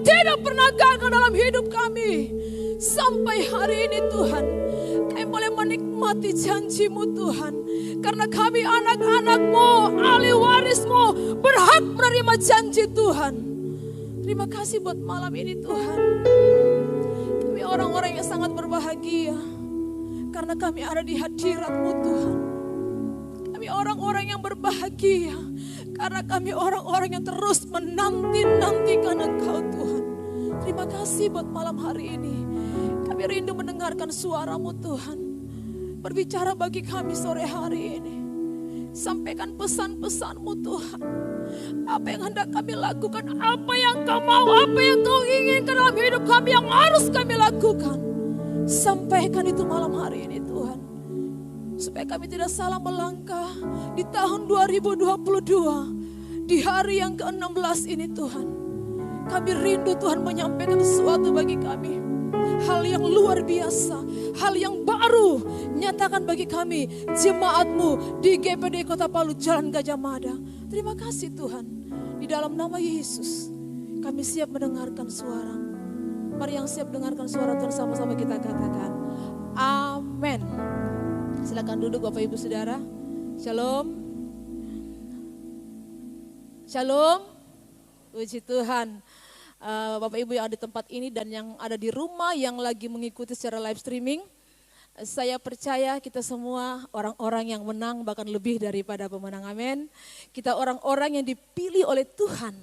tidak pernah gagal dalam hidup kami. Sampai hari ini Tuhan, kami boleh menikmati janji-Mu Tuhan. Karena kami anak-anak-Mu, ahli waris-Mu, berhak menerima janji Tuhan. Terima kasih buat malam ini Tuhan. Kami orang-orang yang sangat berbahagia. Karena kami ada di hadirat-Mu Tuhan. Kami orang-orang yang berbahagia. Karena kami orang-orang yang terus menanti-nantikan Engkau Tuhan. Terima kasih buat malam hari ini. Kami rindu mendengarkan suara-Mu Tuhan. Berbicara bagi kami sore hari ini. Sampaikan pesan-pesan-Mu Tuhan. Apa yang hendak kami lakukan, apa yang Kau mau, apa yang Kau inginkan dalam hidup kami yang harus kami lakukan. Sampaikan itu malam hari ini Tuhan. Supaya kami tidak salah melangkah di tahun 2022. Di hari yang ke-16 ini Tuhan. Kami rindu Tuhan menyampaikan sesuatu bagi kami. Hal yang luar biasa, hal yang baru. Nyatakan bagi kami, jemaat-Mu di GPD Kota Palu, Jalan Gajah Mada. Terima kasih Tuhan. Di dalam nama Yesus, kami siap mendengarkan suara. Mari yang siap dengarkan suara Tuhan sama-sama kita katakan. Amin. Silakan duduk Bapak Ibu Saudara. Shalom. Shalom. Puji Tuhan. Bapak Ibu yang ada di tempat ini dan yang ada di rumah yang lagi mengikuti secara live streaming. Saya percaya kita semua orang-orang yang menang, bahkan lebih daripada pemenang, amin. Kita orang-orang yang dipilih oleh Tuhan.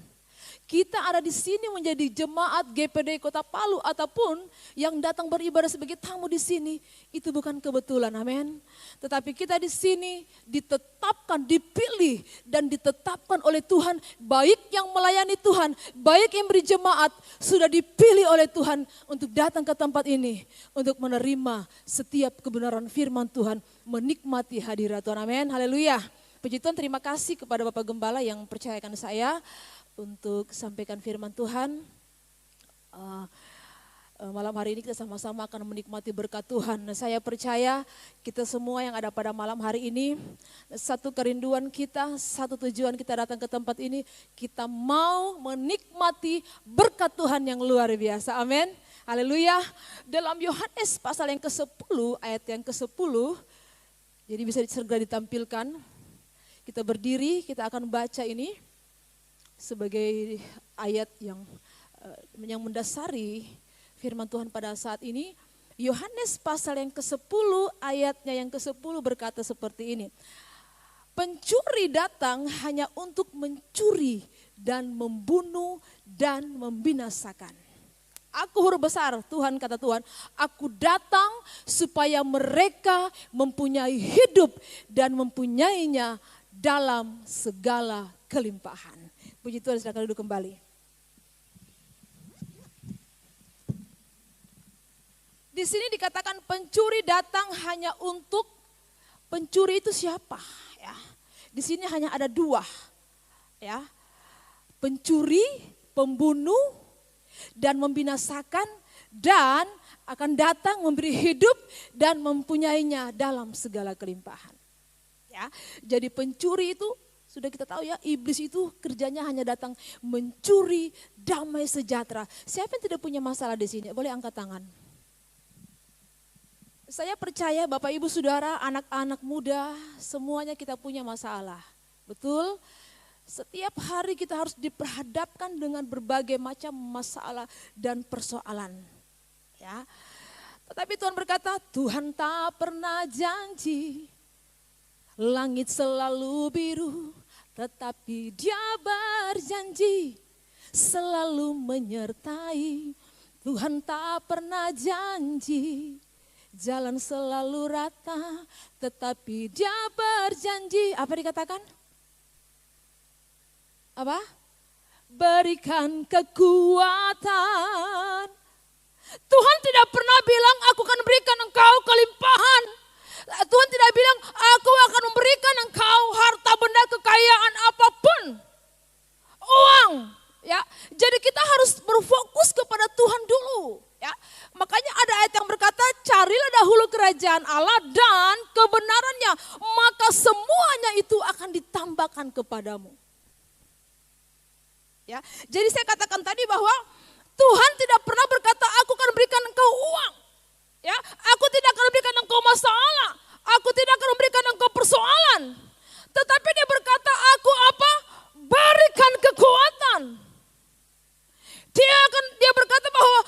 Kita ada di sini menjadi jemaat GPD Kota Palu ataupun yang datang beribadah sebagai tamu di sini, itu bukan kebetulan, amin. Tetapi kita di sini ditetapkan, dipilih dan ditetapkan oleh Tuhan, baik yang melayani Tuhan, baik yang berjemaat, sudah dipilih oleh Tuhan untuk datang ke tempat ini, untuk menerima setiap kebenaran firman Tuhan, menikmati hadirat Tuhan, amin. Haleluya. Puji Tuhan, terima kasih kepada Bapak Gembala yang percayakan saya untuk sampaikan firman Tuhan. Malam hari ini kita sama-sama akan menikmati berkat Tuhan. Saya percaya kita semua yang ada pada malam hari ini, satu kerinduan kita, satu tujuan kita datang ke tempat ini, kita mau menikmati berkat Tuhan yang luar biasa. Amin. Haleluya. Dalam Yohanes pasal yang ke-10, ayat yang ke-10, jadi bisa segera ditampilkan. Kita berdiri, kita akan baca ini sebagai ayat yang mendasari firman Tuhan pada saat ini. Yohanes pasal yang ke-10 ayatnya yang ke-10 berkata seperti ini. Pencuri datang hanya untuk mencuri dan membunuh dan membinasakan. Aku huruf besar, Tuhan kata Tuhan, aku datang supaya mereka mempunyai hidup dan mempunyainya dalam segala kelimpahan. Puji Tuhan, silakan duduk kembali. Di sini dikatakan pencuri datang hanya untuk, pencuri itu siapa? Ya, di sini hanya ada dua, ya, pencuri, pembunuh, dan membinasakan, dan akan datang memberi hidup dan mempunyainya dalam segala kelimpahan. Ya, jadi pencuri itu sudah kita tahu ya, iblis itu kerjanya hanya datang mencuri damai sejahtera. Siapa yang tidak punya masalah di sini? Boleh angkat tangan. Saya percaya Bapak Ibu Saudara, anak-anak muda, semuanya kita punya masalah. Betul? Setiap hari kita harus diperhadapkan dengan berbagai macam masalah dan persoalan. Ya. Tetapi Tuhan berkata, Tuhan tak pernah janji langit selalu biru, tetapi Dia berjanji selalu menyertai. Tuhan tak pernah janji jalan selalu rata, tetapi Dia berjanji. Apa dikatakan? Apa? Berikan kekuatan. Tuhan tidak pernah bilang aku akan berikan engkau kelimpahan. Tuhan tidak bilang aku akan memberikan engkau harta benda kekayaan apapun. Uang. Ya, jadi kita harus berfokus kepada Tuhan dulu. Ya, makanya ada ayat yang berkata, carilah dahulu kerajaan Allah dan kebenarannya, maka semuanya itu akan ditambahkan kepadamu. Ya, jadi saya katakan tadi bahwa Tuhan tidak pernah berkata, aku akan berikan engkau uang. Ya, aku tidak akan berikan engkau masalah. Aku tidak akan memberikan engkau persoalan. Tetapi dia berkata, aku apa? Berikan kekuatan. Dia berkata bahwa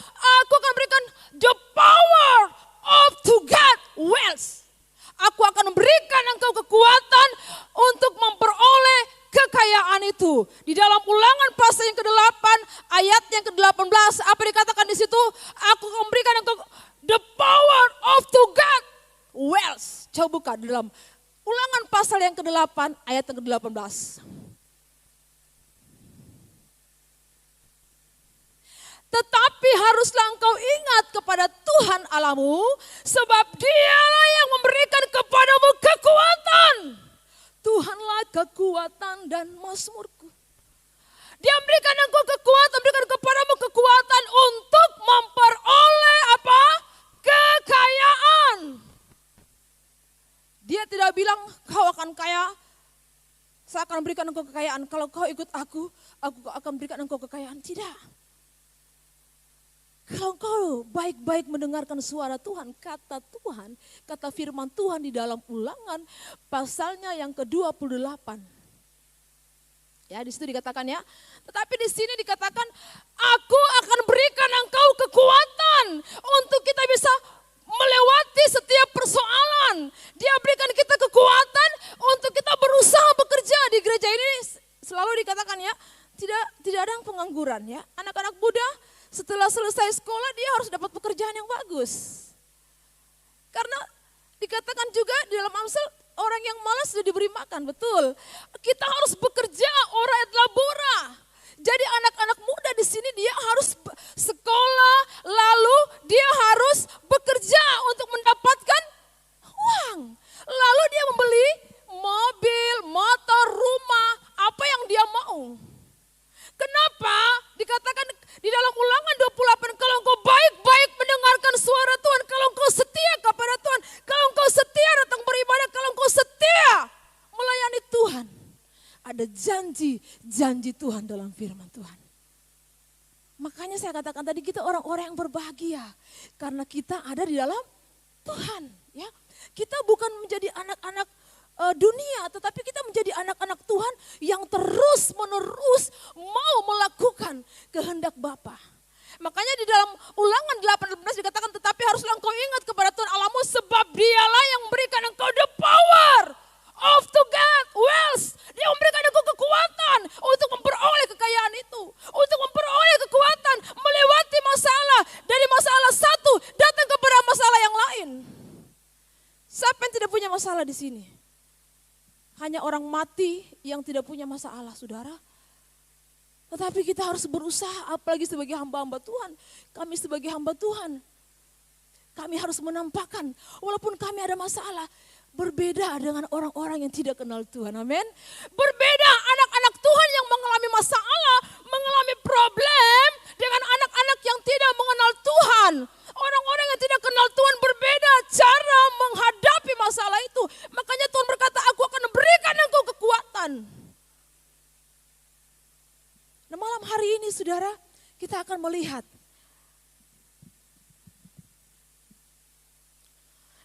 aku akan berikan the power of to get wealth. Aku akan memberikan engkau kekuatan untuk memperoleh kekayaan itu. Di dalam Ulangan pasal yang ke-8 ayat yang ke-18 apa dikatakan di situ? Aku akan memberikan engkau the power of to get wealth. Coba buka di dalam Ulangan pasal yang ke-8 ayat yang ke-18. Tetapi haruslah engkau ingat kepada Tuhan Allahmu, sebab Dialah yang memberikan kepadamu kekuatan. Tuhanlah kekuatan dan mazmurku. Dia memberikan engkau kekuatan, memberikan kepadamu kekuatan untuk memperoleh apa? Kekayaan. Dia tidak bilang kau akan kaya, saya akan berikan engkau kekayaan. Kalau kau ikut aku akan berikan engkau kekayaan. Tidak. Kalau kau baik-baik mendengarkan suara Tuhan, kata firman Tuhan di dalam Ulangan pasalnya yang ke-28. Ya, di situ dikatakan ya. Tetapi di sini dikatakan, aku akan berikan engkau kekuatan untuk kita bisa melewati setiap persoalan. Dia berikan kita kekuatan untuk kita berusaha bekerja. Di gereja ini selalu dikatakan ya, tidak ada yang pengangguran ya. Anak-anak muda setelah selesai sekolah dia harus dapat pekerjaan yang bagus. Karena dikatakan juga di dalam Amsal, orang yang malas sudah diberi makan, betul. Kita harus bekerja, ora et labora. Jadi anak-anak muda di sini dia harus sekolah, lalu dia harus bekerja untuk mendapatkan uang. Lalu dia membeli mobil, motor, rumah, apa yang dia mau. Kenapa? Dikatakan di dalam Ulangan 28, kalau engkau baik-baik mendengarkan suara Tuhan, kalau engkau setia kepada Tuhan, kalau engkau setia datang beribadah, kalau engkau setia melayani Tuhan. Ada janji Tuhan dalam firman Tuhan. Makanya saya katakan tadi kita orang-orang yang berbahagia. Karena kita ada di dalam Tuhan. Ya, kita bukan menjadi anak-anak dunia, tetapi kita menjadi anak-anak Tuhan yang terus-menerus mau melakukan kehendak Bapa. Makanya di dalam Ulangan 18 dikatakan, tetapi haruslah engkau ingat kepada Tuhan Allahmu, sebab Dialah yang memberikan engkau the power of to get wealth. Dia memberikan engkau kekuatan untuk memperoleh kekayaan itu, untuk memperoleh kekuatan melewati masalah, dari masalah satu datang kepada masalah yang lain. Siapa yang tidak punya masalah di sini? Hanya orang mati yang tidak punya masalah, saudara. Tetapi kita harus berusaha, apalagi sebagai hamba-hamba Tuhan. Kami sebagai hamba Tuhan, kami harus menampakkan, walaupun kami ada masalah, berbeda dengan orang-orang yang tidak kenal Tuhan, amin. Berbeda anak-anak Tuhan yang mengalami masalah, mengalami problem dengan anak-anak yang tidak mengenal Tuhan. Orang-orang yang tidak kenal Tuhan berbeda cara menghadapi masalah itu. Makanya Tuhan berkata, aku akan berikan engkau kekuatan. Nah, malam hari ini saudara, kita akan melihat.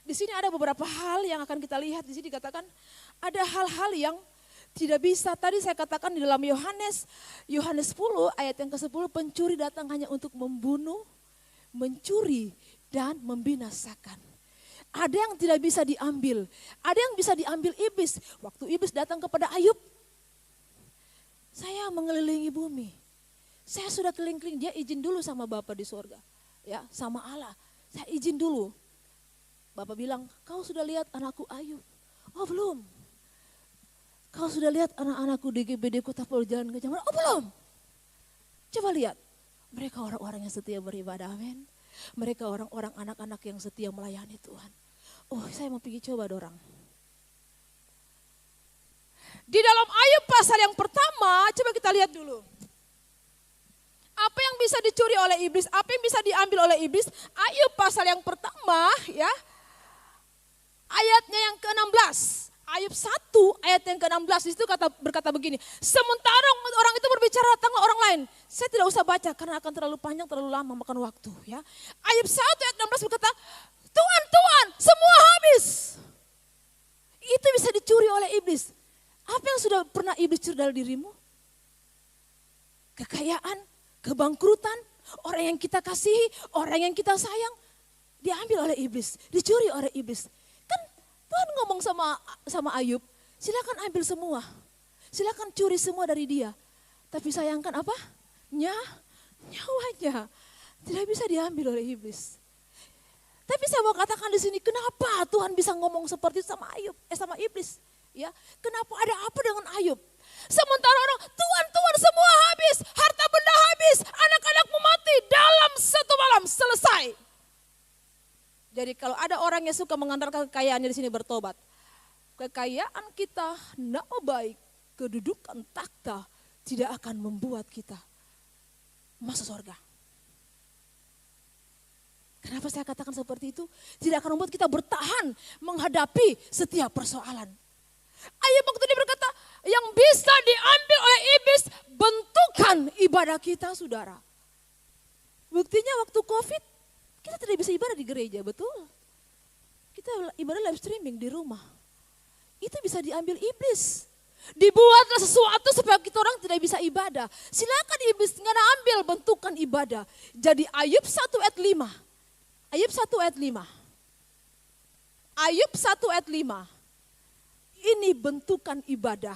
Di sini ada beberapa hal yang akan kita lihat. Di sini dikatakan ada hal-hal yang tidak bisa. Tadi saya katakan di dalam Yohanes 10 ayat yang ke-10, pencuri datang hanya untuk membunuh, mencuri, dan membinasakan. Ada yang tidak bisa diambil, ada yang bisa diambil iblis. Waktu iblis datang kepada Ayub, saya mengelilingi bumi, saya sudah keliling-keliling. Dia izin dulu sama Bapa di surga, ya, sama Allah. Saya izin dulu. Bapak bilang, kau sudah lihat anakku Ayub? Oh belum. Kau sudah lihat anak-anakku di GBD Kota Pol Jalan Gajah Mada? Oh belum. Coba lihat, mereka orang-orang yang setia beribadah, amin. Mereka orang-orang anak-anak yang setia melayani Tuhan. Oh, saya mau pergi coba dorang. Di dalam Ayub pasal yang pertama, coba kita lihat dulu. Apa yang bisa dicuri oleh iblis, apa yang bisa diambil oleh iblis? Ayub pasal yang pertama, ya. Ayatnya yang ke-16. Ayub 1 ayat yang ke-16 itu berkata begini. Sementara orang itu berbicara, datanglah orang lain. Saya tidak usah baca karena akan terlalu panjang, terlalu lama makan waktu. Ya. Ayub 1 ayat 16 berkata, Tuhan, Tuhan, semua habis. Itu bisa dicuri oleh iblis. Apa yang sudah pernah iblis curi dalam dirimu? Kekayaan, kebangkrutan, orang yang kita kasihi, orang yang kita sayang, diambil oleh iblis, dicuri oleh iblis. Tuhan ngomong sama Ayub, silakan ambil semua. Silakan curi semua dari dia. Tapi sayangkan apa? Nyawanya. Tidak bisa diambil oleh iblis. Tapi saya mau katakan di sini, kenapa Tuhan bisa ngomong seperti itu sama iblis? Ya, kenapa ada apa dengan Ayub? Sementara orang, Tuhan semua habis, harta benda habis, anak-anakmu mati dalam satu malam, selesai. Jadi kalau ada orang yang suka mengandalkan kekayaannya di sini bertobat. Kekayaan kita nama baik, kedudukan takhta tidak akan membuat kita masuk surga. Kenapa saya katakan seperti itu? Tidak akan membuat kita bertahan menghadapi setiap persoalan. Ayub waktu dia berkata, yang bisa diambil oleh iblis bentukan ibadah kita, saudara. Buktinya waktu COVID, kita tidak bisa ibadah di gereja, betul. Kita ibadah live streaming di rumah. Itu bisa diambil iblis. Dibuatlah sesuatu supaya kita orang tidak bisa ibadah. Silakan iblis ambil bentukan ibadah. Jadi Ayub 1 ayat 5. Ayub 1 ayat 5. Ayub 1 ayat 5. Ini bentukan ibadah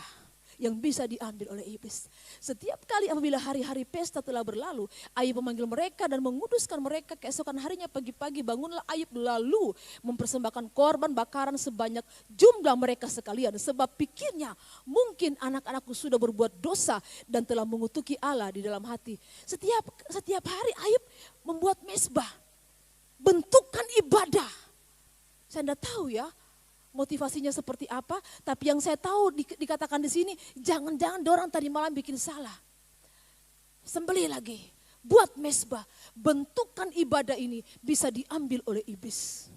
yang bisa diambil oleh iblis. Setiap kali apabila hari-hari pesta telah berlalu, Ayub memanggil mereka dan menguduskan mereka. Keesokan harinya pagi-pagi bangunlah Ayub lalu mempersembahkan korban bakaran sebanyak jumlah mereka sekalian. Sebab pikirnya mungkin anak-anakku sudah berbuat dosa dan telah mengutuki Allah di dalam hati. Setiap hari Ayub membuat mezbah, bentukan ibadah. Saya tidak tahu ya motivasinya seperti apa, tapi yang saya tahu dikatakan di sini, jangan-jangan dorang tadi malam bikin salah. Sembelih lagi, buat mezbah, bentukan ibadah ini bisa diambil oleh iblis.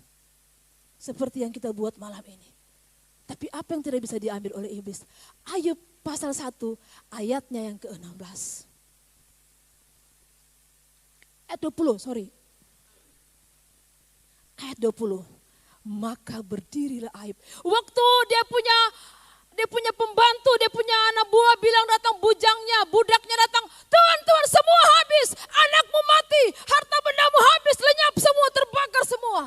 Seperti yang kita buat malam ini. Tapi apa yang tidak bisa diambil oleh iblis? Ayub pasal 1 ayatnya yang ke-16. Ayat 20, Ayat 20. Maka berdirilah Ayub. Waktu dia punya pembantu, dia punya anak buah bilang datang bujangnya, budaknya datang. Tuhan, semua habis, anakmu mati, harta bendamu habis, lenyap semua, terbakar semua.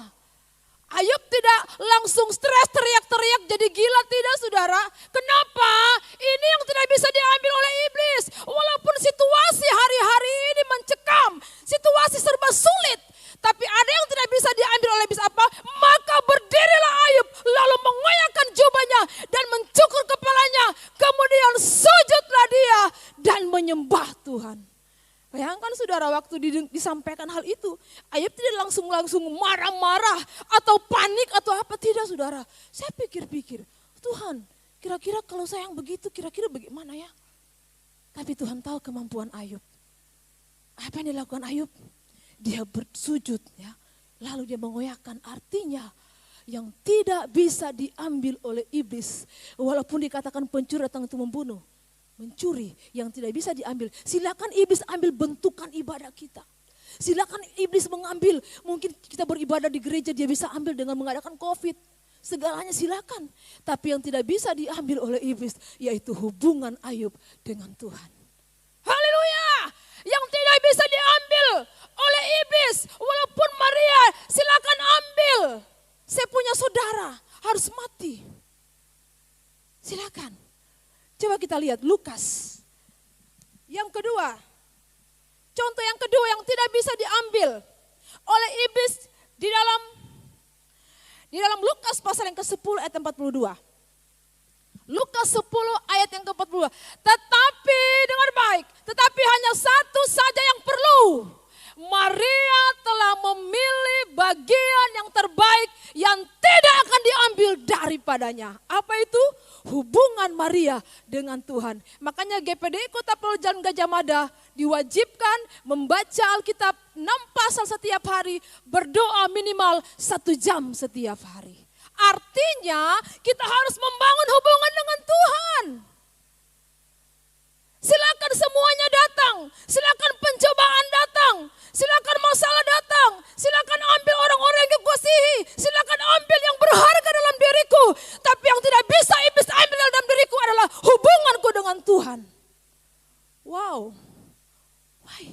Ayub tidak langsung stres, teriak-teriak jadi gila, tidak saudara. Kenapa? Ini yang tidak bisa diambil oleh iblis. Walaupun situasi hari-hari ini mencekam, situasi serba sulit. Tapi ada yang tidak bisa diambil oleh iblis apa? Maka berdirilah Ayub lalu mengoyakkan jubahnya dan mencukur kepalanya. Kemudian sujudlah dia dan menyembah Tuhan. Bayangkan saudara waktu disampaikan hal itu. Ayub tidak langsung marah-marah atau panik atau apa. Tidak saudara. Saya pikir-pikir, Tuhan kira-kira kalau saya yang begitu kira-kira bagaimana ya? Tapi Tuhan tahu kemampuan Ayub. Apa yang dilakukan Ayub? Dia bersujud ya, lalu dia mengoyakkan, artinya yang tidak bisa diambil oleh iblis. Walaupun dikatakan pencuri datang untuk membunuh, mencuri yang tidak bisa diambil. Silakan iblis ambil bentukan ibadah kita. Silakan iblis mengambil, mungkin kita beribadah di gereja dia bisa ambil dengan mengadakan COVID. Segalanya silakan, tapi yang tidak bisa diambil oleh iblis yaitu hubungan Ayub dengan Tuhan. Haleluya! Yang tidak bisa diambil oleh iblis, walaupun Maria silakan ambil. Saya punya saudara harus mati. Silakan. Coba kita lihat Lukas. Yang kedua, contoh yang kedua yang tidak bisa diambil oleh iblis di dalam Lukas pasal yang ke-10 ayat 42. Lukas 10 ayat yang ke-42. Tetapi dengar baik, tetapi hanya satu saja yang perlu. Maria telah memilih bagian yang terbaik yang tidak akan diambil daripadanya. Apa itu? Hubungan Maria dengan Tuhan. Makanya GPDI Kota Pulau Jalan Gajah Mada diwajibkan membaca Alkitab 6 pasal setiap hari, berdoa minimal 1 jam setiap hari. Artinya kita harus membangun hubungan dengan Tuhan. Silakan semuanya datang, silakan pencobaan datang, silakan masalah datang, silakan ambil orang-orang yang kukasihi, silakan ambil yang berharga dalam diriku. Tapi yang tidak bisa iblis ambil dalam diriku adalah hubunganku dengan Tuhan. Wow, why?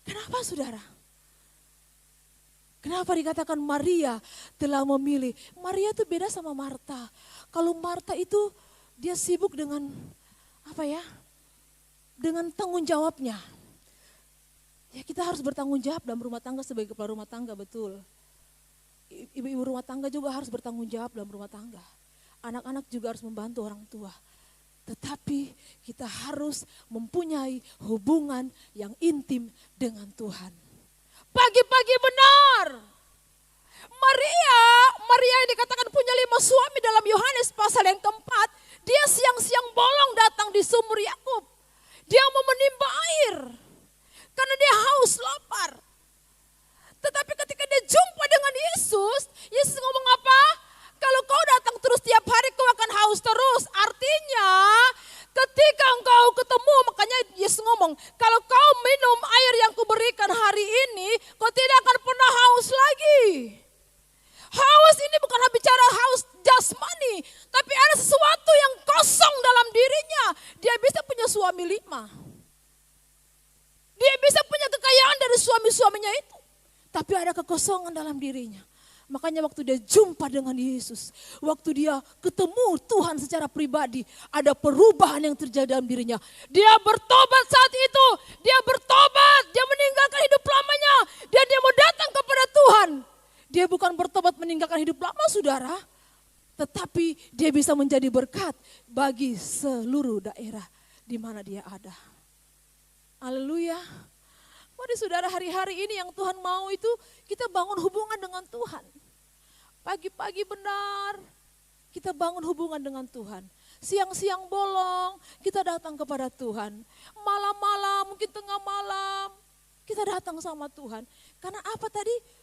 Kenapa saudara? Kenapa dikatakan Maria telah memilih? Maria itu beda sama Marta. Kalau Marta itu dia sibuk dengan dengan tanggung jawabnya. Ya kita harus bertanggung jawab dalam rumah tangga sebagai kepala rumah tangga, betul. Ibu-ibu rumah tangga juga harus bertanggung jawab dalam rumah tangga. Anak-anak juga harus membantu orang tua. Tetapi kita harus mempunyai hubungan yang intim dengan Tuhan. Pagi-pagi benar. Maria yang dikatakan punya 5 suami dalam Yohanes pasal yang keempat. Dia siang-siang bolong datang di sumur Yakub. Dia mau menimba air. Karena dia haus, lapar. Tetapi ketika dia jumpa dengan Yesus, Yesus ngomong apa? Kalau kau datang terus tiap hari kau akan haus terus. Artinya ketika engkau ketemu, makanya Yesus ngomong, kalau kau minum air yang kuberikan hari ini, kau tidak akan pernah haus lagi. Haus ini bukan bicara haus jasmani, tapi ada sesuatu yang kosong dalam dirinya. Dia bisa punya suami 5. Dia bisa punya kekayaan dari suami-suaminya itu. Tapi ada kekosongan dalam dirinya. Makanya waktu dia jumpa dengan Yesus, waktu dia ketemu Tuhan secara pribadi, ada perubahan yang terjadi dalam dirinya. Dia bertobat saat itu, dia bertobat, dia meninggalkan hidup lamanya, dan dia mau datang kepada Tuhan. Dia bukan bertobat meninggalkan hidup lama saudara, tetapi dia bisa menjadi berkat bagi seluruh daerah di mana dia ada. Haleluya. Mari saudara, hari-hari ini yang Tuhan mau itu kita bangun hubungan dengan Tuhan. Pagi-pagi benar kita bangun hubungan dengan Tuhan. Siang-siang bolong kita datang kepada Tuhan. Malam-malam, mungkin tengah malam kita datang sama Tuhan. Karena apa tadi?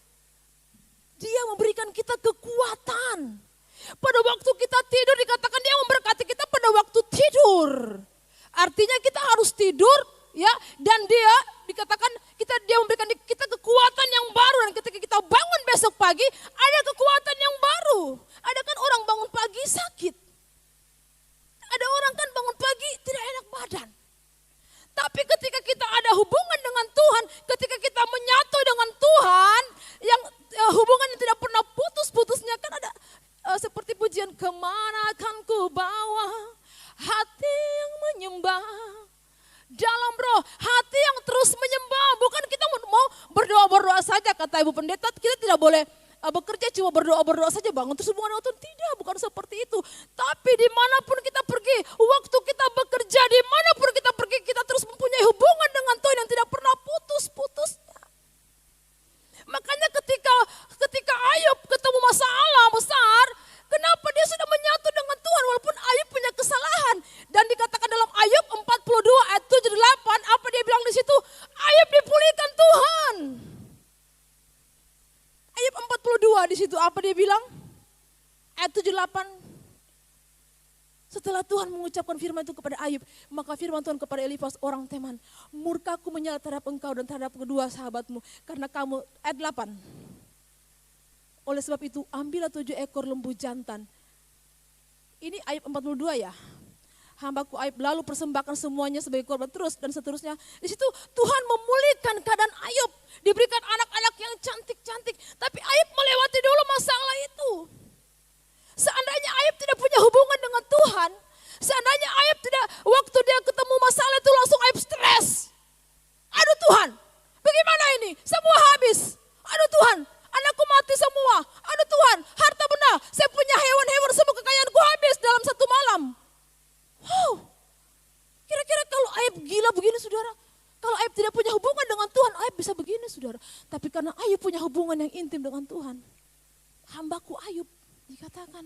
Dia memberikan kita kekuatan. Pada waktu kita tidur dikatakan dia memberkati kita pada waktu tidur. Artinya kita harus tidur ya, dan dia dikatakan dia memberikan kita kekuatan yang baru, dan ketika kita bangun besok pagi ada kekuatan yang baru. Ada kan orang bangun pagi sakit. Ada orang kan bangun pagi tidak enak badan. Tapi ketika kita ada hubungan dengan Tuhan, ketika kita menyatu dengan Tuhan, yang hubungan yang tidak pernah putus-putusnya, kan ada seperti pujian, kemana akan ku bawa hati yang menyembah dalam roh, hati yang terus menyembah. Bukan kita mau berdoa-berdoa saja, kata Ibu Pendeta, kita tidak boleh bekerja cuma berdoa-berdoa saja bangun terus hubungan dengan Tuhan. Tidak, bukan seperti itu. Tapi dimanapun kita pergi, waktu kita bekerja, dimanapun kita pergi, kita terus mempunyai hubungan dengan Tuhan yang tidak pernah putus-putusnya. Makanya ketika Ayub ketemu masalah besar, kenapa dia sudah menyatu dengan Tuhan walaupun Ayub punya kesalahan. Dan dikatakan dalam Ayub 42 ayat 7-8, apa dia bilang di situ? Ayub dipulihkan Tuhan. Ayub 42 di situ apa dia bilang? Ayat 7-8. Setelah Tuhan mengucapkan firman itu kepada Ayub, maka firman Tuhan kepada Elifas orang Teman, murkaku menyala terhadap engkau dan terhadap kedua sahabatmu karena kamu, ayat 8. Oleh sebab itu ambillah 7 ekor lembu jantan. Ini Ayub 42 ya. Hambaku Ayub lalu persembahkan semuanya sebagai korban, terus dan seterusnya. Di situ Tuhan memulihkan keadaan Ayub, diberikan anak-anak yang cantik-cantik. Tapi Ayub melewati dulu masalah itu. Seandainya Ayub tidak punya hubungan dengan Tuhan, seandainya Ayub tidak, waktu dia ketemu masalah itu langsung Ayub stres. Aduh Tuhan, bagaimana ini? Semua habis. Aduh Tuhan, anakku mati semua. Aduh Tuhan, harta benda, saya punya hewan-hewan, semua kekayaanku habis dalam satu malam. Wow, kira-kira kalau Ayub gila begini saudara? Kalau Ayub tidak punya hubungan dengan Tuhan, Ayub bisa begini saudara. Tapi karena Ayub punya hubungan yang intim dengan Tuhan, hambaku Ayub dikatakan.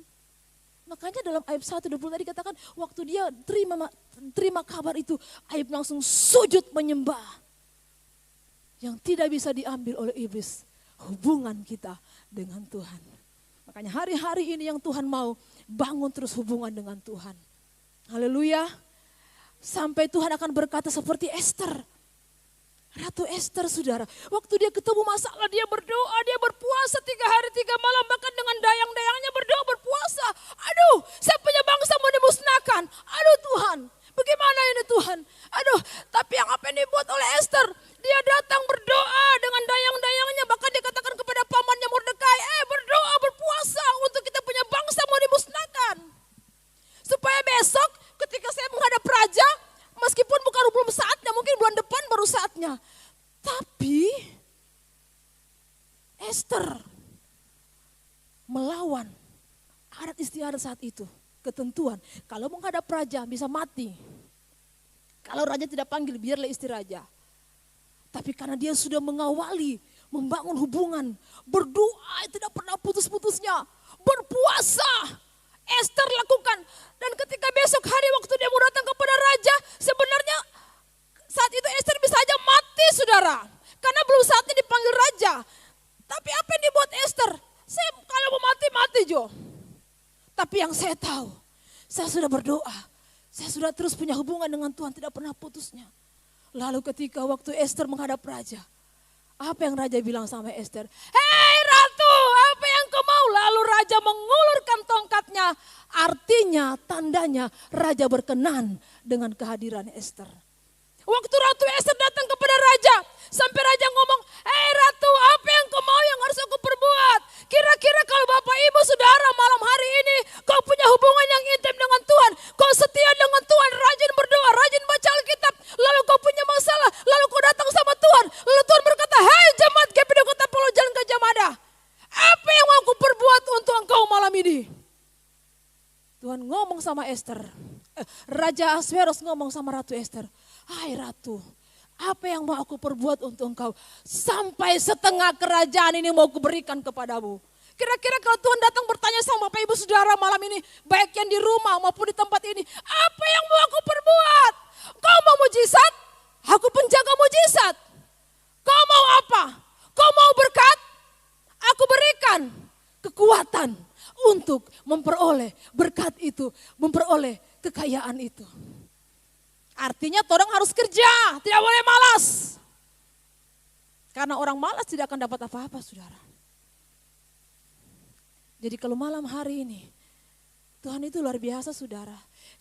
Makanya dalam Ayub 1:20 tadi dikatakan, waktu dia terima kabar itu, Ayub langsung sujud menyembah. Yang tidak bisa diambil oleh iblis, hubungan kita dengan Tuhan. Makanya hari-hari ini yang Tuhan mau, bangun terus hubungan dengan Tuhan. Haleluya. Sampai Tuhan akan berkata seperti Esther. Ratu Esther, saudara, waktu dia ketemu masalah, dia berdoa, dia berpuasa 3 hari 3 malam, bahkan dengan dayang-dayangnya berdoa berpuasa. Aduh, saya punya bangsa mau dimusnahkan. Aduh Tuhan, bagaimana ini Tuhan? Aduh, tapi yang apa yang dibuat oleh Esther? Dia datang berdoa dengan dayang-dayangnya, bahkan dia katakan kepada pamannya Mordekai, berdoa, berpuasa untuk kita punya bangsa mau dimusnahkan. Supaya besok ketika saya menghadap raja, meskipun bukan belum saatnya, mungkin bulan depan baru saatnya. Tapi Esther melawan adat istiadat saat itu. Ketentuan, kalau menghadap raja bisa mati. Kalau raja tidak panggil, biarlah istri raja. Tapi karena dia sudah mengawali, membangun hubungan, berdoa tidak pernah putus-putusnya, berpuasa. Esther lakukan. Dan ketika besok hari waktu dia mau datang kepada raja, sebenarnya saat itu Esther bisa saja mati, saudara. Karena belum saatnya dipanggil raja. Tapi apa yang dibuat Esther? Saya kalau mau mati, mati Jo. Tapi yang saya tahu, saya sudah berdoa. Saya sudah terus punya hubungan dengan Tuhan, tidak pernah putusnya. Lalu ketika waktu Esther menghadap raja, apa yang raja bilang sama Esther? Hei ratu, apa yang kau mau? Lalu raja mengulurkan tongkatnya. Artinya, tandanya raja berkenan dengan kehadiran Esther. Waktu Ratu Esther datang kepada raja, sampai raja ngomong, hei ratu, apa yang kau mau yang harus aku perbuat? Kira-kira kalau bapak ibu saudara malam hari ini, kau punya hubungan yang intim dengan Tuhan, kau setia dengan Tuhan, rajin berdoa, rajin baca Alkitab, lalu kau punya masalah, lalu kau datang sama Tuhan, lalu Tuhan berkata, hei jemaat GPD Kota Palu Jalan Gajah Mada, apa yang mau aku perbuat untuk engkau malam ini? Tuhan ngomong sama Esther, Raja Ahasveros ngomong sama Ratu Esther, hai ratu, apa yang mau aku perbuat untuk engkau? Sampai setengah kerajaan ini mau kuberikan kepadamu. Kira-kira kalau Tuhan datang bertanya sama Bapak Ibu Saudara malam ini, baik yang di rumah maupun di tempat ini, apa yang mau aku perbuat? Kau mau mujizat? Aku penjaga mujizat. Kau mau apa? Kau mau berkat? Aku berikan kekuatan untuk memperoleh berkat itu, memperoleh kekayaan itu. Artinya orang harus kerja, tidak boleh malas. Karena orang malas tidak akan dapat apa-apa, saudara. Jadi kalau malam hari ini, Tuhan itu luar biasa, saudara.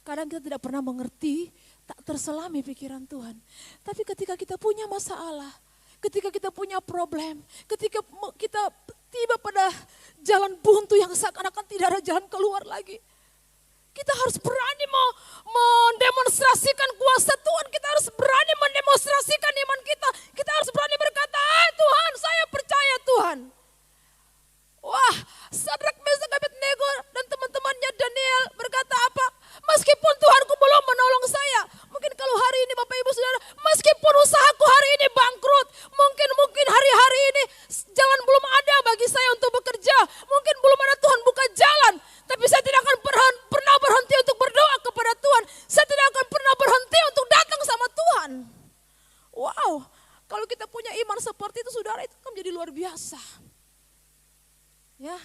Kadang kita tidak pernah mengerti, tak terselami pikiran Tuhan. Tapi ketika kita punya masalah, ketika kita punya problem, ketika kita tiba pada jalan buntu yang seakan-akan tidak ada jalan keluar lagi. Kita harus berani mendemonstrasikan kuasa Tuhan. Kita harus berani mendemonstrasikan iman kita. Kita harus berani berkata, Tuhan, saya percaya Tuhan. Wah, Sadrak, Mesak, Abednego dan teman-temannya Daniel berkata apa? Meskipun Tuhanku belum menolong saya. Mungkin kalau hari ini Bapak Ibu Saudara, meskipun usahaku hari ini bangkrut. Mungkin hari-hari ini jalan belum ada bagi saya untuk bekerja. Mungkin belum ada Tuhan buka jalan. Tapi saya tidak akan pernah berhenti untuk berdoa kepada Tuhan. Saya tidak akan pernah berhenti untuk datang sama Tuhan. Wow, kalau kita punya iman seperti itu, saudara, itu kan menjadi luar biasa. Ya,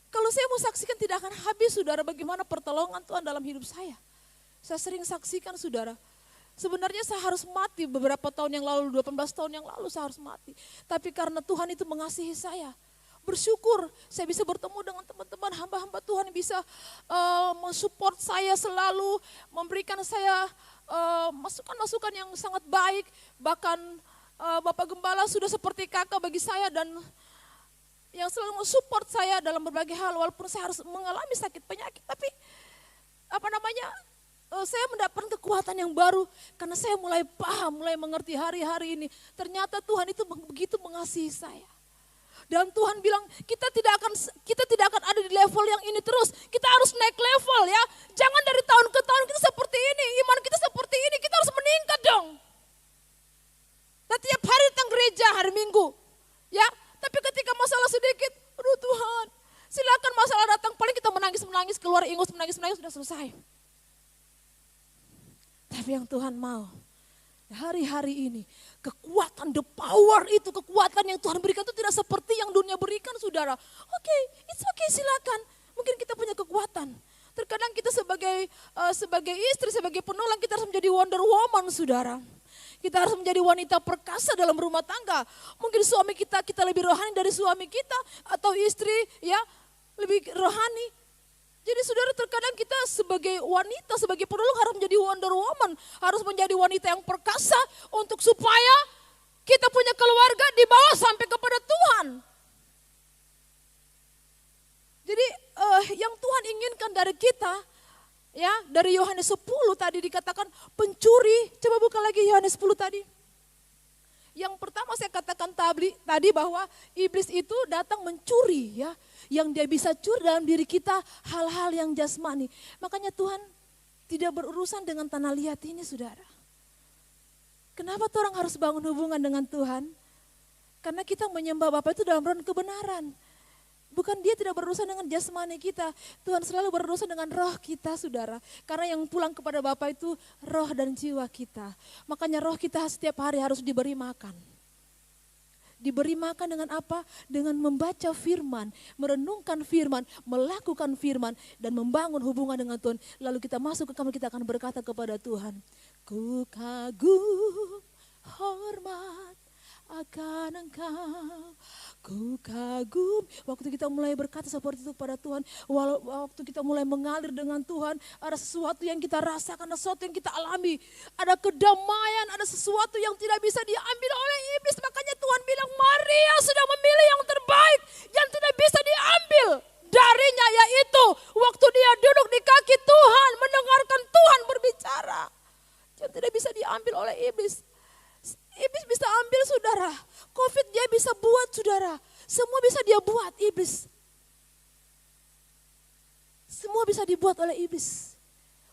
kalau saya mau saksikan tidak akan habis, saudara, bagaimana pertolongan Tuhan dalam hidup saya. Saya sering saksikan, saudara. Sebenarnya saya harus mati beberapa tahun yang lalu, 18 tahun yang lalu saya harus mati. Tapi karena Tuhan itu mengasihi saya. Bersyukur saya bisa bertemu dengan teman-teman hamba-hamba Tuhan yang bisa mensupport saya selalu, memberikan saya masukan-masukan yang sangat baik. Bahkan Bapak Gembala sudah seperti kakak bagi saya dan yang selalu mensupport saya dalam berbagai hal, walaupun saya harus mengalami sakit penyakit, tapi saya mendapatkan kekuatan yang baru karena saya mulai paham, mulai mengerti hari-hari ini. Ternyata Tuhan itu begitu mengasihi saya. Dan Tuhan bilang kita tidak akan ada di level yang ini terus. Kita harus naik level ya. Jangan dari tahun ke tahun kita seperti ini, iman kita seperti ini, kita harus meningkat dong. Dan tiap hari datang gereja hari Minggu, ya. Tapi ketika masalah sedikit, aduh Tuhan, silakan masalah datang, paling kita menangis, keluar ingus, menangis, sudah selesai. Tapi yang Tuhan mau, hari-hari ini, kekuatan the power itu, kekuatan yang Tuhan berikan itu tidak seperti yang dunia berikan, saudara. Oke, it's okay, silakan. Mungkin kita punya kekuatan. Terkadang kita sebagai istri, sebagai penolong, kita harus menjadi Wonder Woman, saudara. Kita harus menjadi wanita perkasa dalam rumah tangga. Mungkin suami kita lebih rohani dari suami kita, atau istri ya lebih rohani. Jadi saudara, terkadang kita sebagai wanita, sebagai penolong harus menjadi Wonder Woman, harus menjadi wanita yang perkasa untuk supaya kita punya keluarga dibawa sampai kepada Tuhan. Jadi yang Tuhan inginkan dari kita, ya dari Yohanes 10 tadi dikatakan pencuri. Coba buka lagi Yohanes 10 tadi. Yang pertama saya katakan tadi bahwa iblis itu datang mencuri, ya. Yang dia bisa curi dalam diri kita hal-hal yang jasmani. Makanya Tuhan tidak berurusan dengan tanah liat ini, saudara. Kenapa orang harus bangun hubungan dengan Tuhan? Karena kita menyembah Bapa itu dalam roh dan kebenaran. Bukan dia tidak berurusan dengan jasmani kita. Tuhan selalu berurusan dengan roh kita, saudara. Karena yang pulang kepada Bapa itu roh dan jiwa kita. Makanya roh kita setiap hari harus diberi makan. Diberi makan dengan apa? Dengan membaca firman, merenungkan firman, melakukan firman, dan membangun hubungan dengan Tuhan. Lalu kita masuk ke kamar, kita akan berkata kepada Tuhan, ku kagum hormat akan Engkau. Ku kagum. Waktu kita mulai berkata seperti itu kepada Tuhan, waktu kita mulai mengalir dengan Tuhan, ada sesuatu yang kita rasakan, ada sesuatu yang kita alami, ada kedamaian, ada sesuatu yang tidak bisa diambil oleh iblis. Makanya Tuhan bilang, Maria sudah memilih yang terbaik, yang tidak bisa diambil darinya, yaitu waktu dia duduk di kaki Tuhan, mendengarkan Tuhan berbicara, yang tidak bisa diambil oleh iblis. Iblis bisa ambil, saudara. Covid dia bisa buat, saudara. Semua bisa dia buat, iblis. Semua bisa dibuat oleh iblis.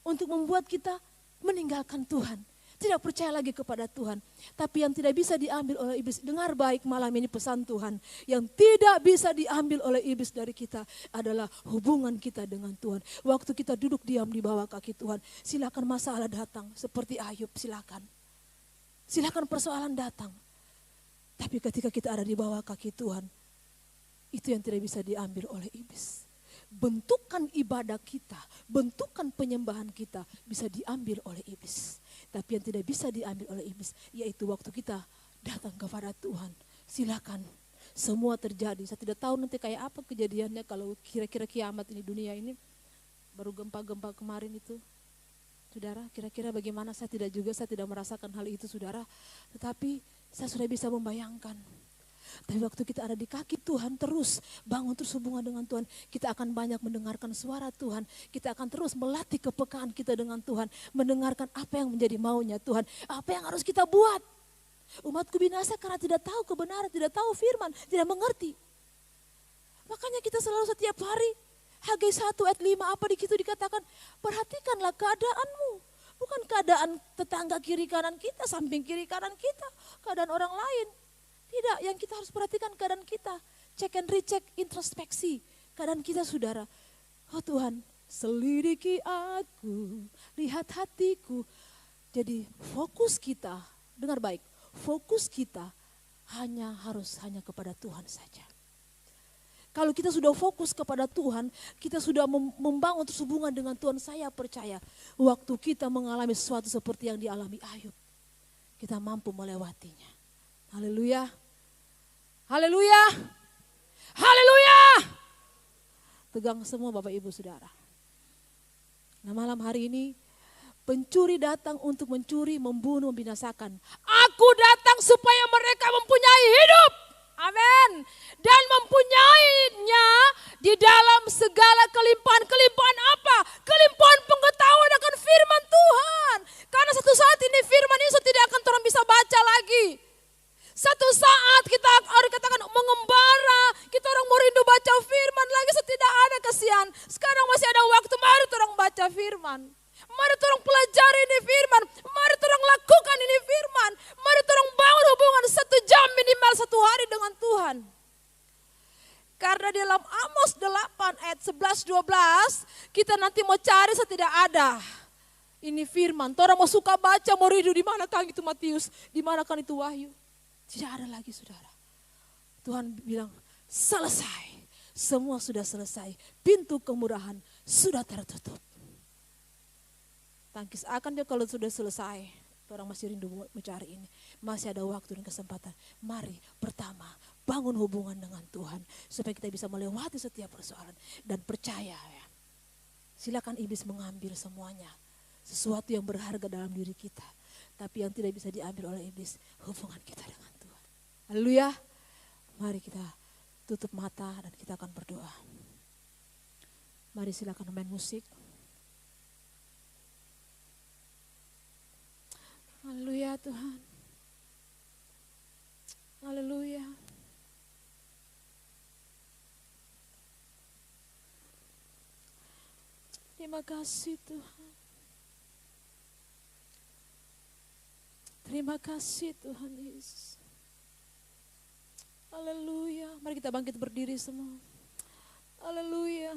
Untuk membuat kita meninggalkan Tuhan. Tidak percaya lagi kepada Tuhan. Tapi yang tidak bisa diambil oleh iblis. Dengar baik malam ini pesan Tuhan. Yang tidak bisa diambil oleh iblis dari kita adalah hubungan kita dengan Tuhan. Waktu kita duduk diam di bawah kaki Tuhan. Silakan masalah datang. Seperti Ayub, silakan. Silakan persoalan datang. Tapi ketika kita ada di bawah kaki Tuhan, itu yang tidak bisa diambil oleh iblis. Bentukan ibadah kita, bentukan penyembahan kita bisa diambil oleh iblis. Tapi yang tidak bisa diambil oleh iblis, yaitu waktu kita datang kepada Tuhan. Silakan, semua terjadi. Saya tidak tahu nanti kayak apa kejadiannya kalau kira-kira kiamat ini, dunia ini. Baru gempa-gempa kemarin itu. Saudara, kira-kira bagaimana, saya tidak merasakan hal itu, saudara. Tetapi saya sudah bisa membayangkan. Tapi waktu kita ada di kaki Tuhan, terus bangun terus hubungan dengan Tuhan. Kita akan banyak mendengarkan suara Tuhan. Kita akan terus melatih kepekaan kita dengan Tuhan. Mendengarkan apa yang menjadi maunya Tuhan. Apa yang harus kita buat. Umatku binasa karena tidak tahu kebenaran, tidak tahu firman, tidak mengerti. Makanya kita selalu setiap hari, Hagai 1 ayat 5 apa di situ dikatakan, perhatikanlah keadaanmu. Bukan keadaan tetangga kiri kanan kita, samping kiri kanan kita, keadaan orang lain. Tidak, yang kita harus perhatikan keadaan kita. Check and recheck, introspeksi keadaan kita, saudara. Oh Tuhan, selidiki aku, lihat hatiku. Jadi fokus kita, dengar baik, fokus kita hanya kepada Tuhan saja. Kalau kita sudah fokus kepada Tuhan, kita sudah membangun hubungan dengan Tuhan, saya percaya waktu kita mengalami sesuatu seperti yang dialami Ayub, kita mampu melewatinya. Haleluya. Haleluya. Haleluya. Tegang semua Bapak Ibu Saudara. Nah malam hari ini, pencuri datang untuk mencuri, membunuh, membinasakan. Aku datang supaya mereka mempunyai hidup. Amin. Dan mempunyainya di dalam segala kelimpahan. Kelimpahan apa? Kelimpahan pengetahuan akan firman Tuhan. Karena satu saat ini firman Yesus tidak akan orang bisa baca lagi. Satu saat kita harus katakan mengembara, kita orang mau rindu baca firman lagi, tidak ada kesian. Sekarang masih ada waktu, mari orang baca firman. Mari orang pelajari ini firman, mari orang lakukan ini firman, mari orang bangun hubungan 1 jam minimal 1 hari dengan Tuhan. Karena di dalam Amos 8 ayat 11-12 kita nanti mau cari tidak ada. Ini firman, orang mau suka baca, mau rindu di manakah itu Matius, di manakah itu Wahyu. Tidak ada lagi saudara. Tuhan bilang selesai. Semua sudah selesai. Pintu kemurahan sudah tertutup. Tangkis akan dia kalau sudah selesai. Orang masih rindu mencari ini. Masih ada waktu dan kesempatan. Mari pertama bangun hubungan dengan Tuhan. Supaya kita bisa melewati setiap persoalan. Dan percaya ya. Silakan iblis mengambil semuanya. Sesuatu yang berharga dalam diri kita. Tapi yang tidak bisa diambil oleh iblis. Hubungan kita dengan Tuhan. Haleluya. Mari kita tutup mata dan kita akan berdoa. Mari silakan main musik. Haleluya Tuhan. Haleluya. Terima kasih Tuhan. Terima kasih Tuhan Yesus. Haleluya. Mari kita bangkit berdiri semua. Haleluya.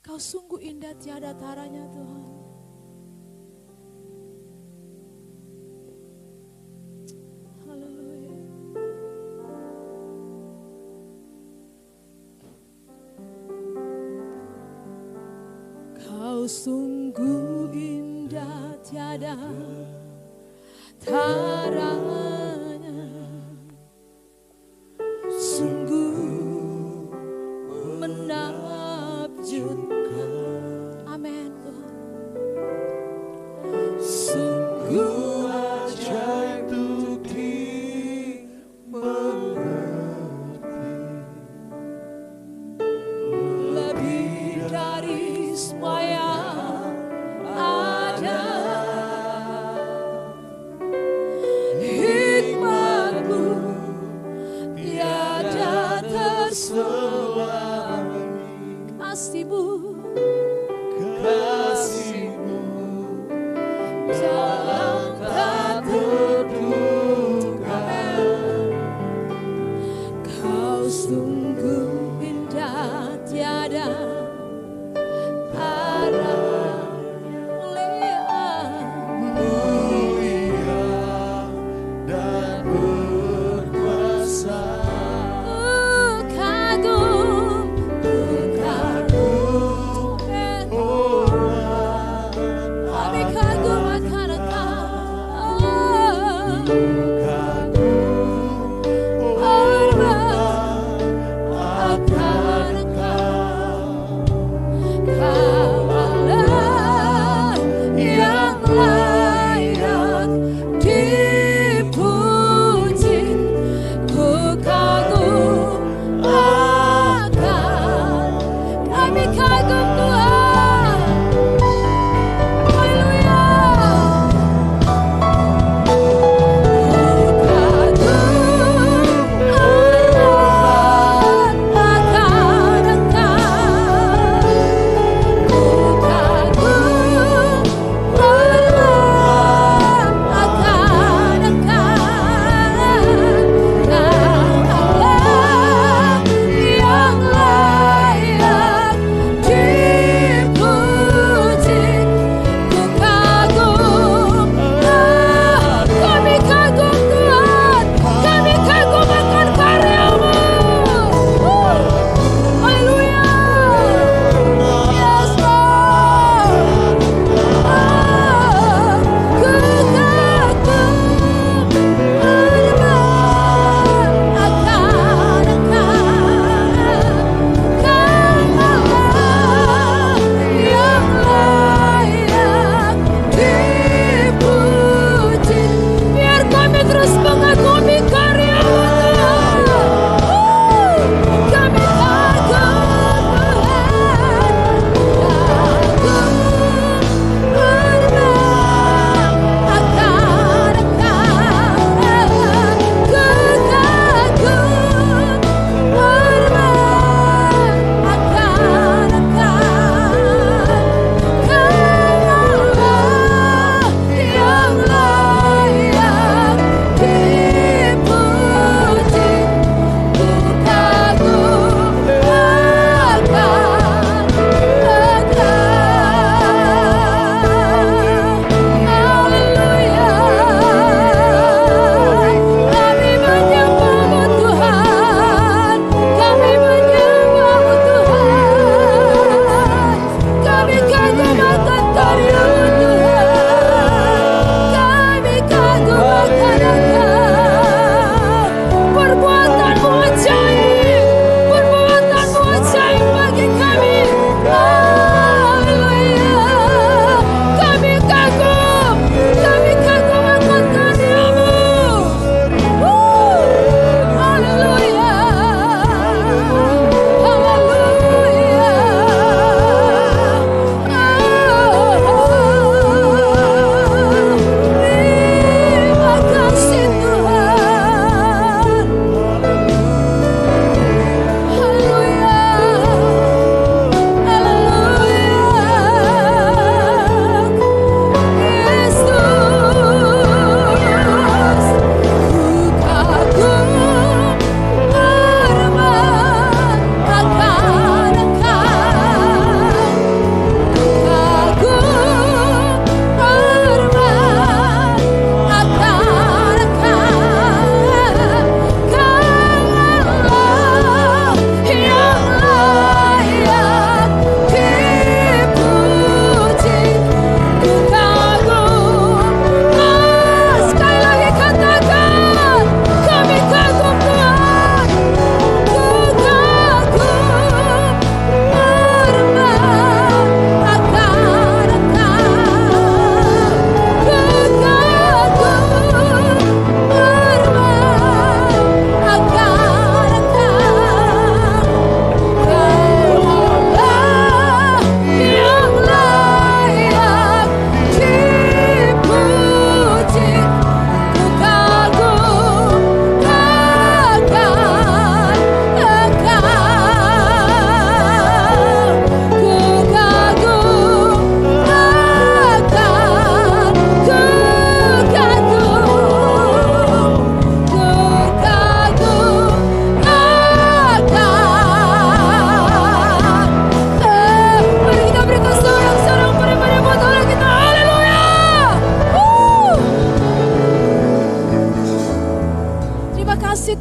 Kau sungguh indah tiada taranya Tuhan. Haleluya. Kau sungguh indah tiada taranya. Sungguh menakjubkan. Amin Tuhan. Sungguh ajaib untuk dimengerti. Lebih dari semua yang ada. Hikmat-Mu tiada terselami. Kasih-Mu dalam tak terduga. Kau sungguh indah tiada arah. Mulia dan berkuasa. Yang layak dipuji.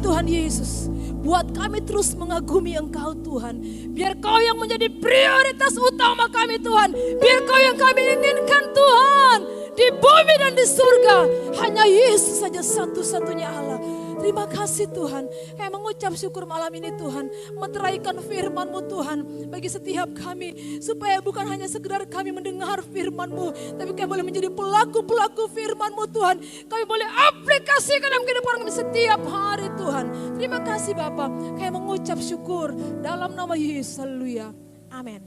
Tuhan Yesus, buat kami terus mengagumi Engkau Tuhan. Biar Kau yang menjadi prioritas utama kami Tuhan. Biar Kau yang kami inginkan Tuhan. Di bumi dan di surga. Hanya Yesus saja satu-satunya Allah. Terima kasih Tuhan. Kami mengucap syukur malam ini Tuhan. Meteraikan firman-Mu Tuhan. Bagi setiap kami. Supaya bukan hanya sekedar kami mendengar firman-Mu. Tapi kami boleh menjadi pelaku-pelaku firman-Mu Tuhan. Kami boleh aplikasikan dalam kehidupan kami setiap hari Tuhan. Terima kasih Bapa. Kami mengucap syukur. Dalam nama Yesus. Haleluya. Amin.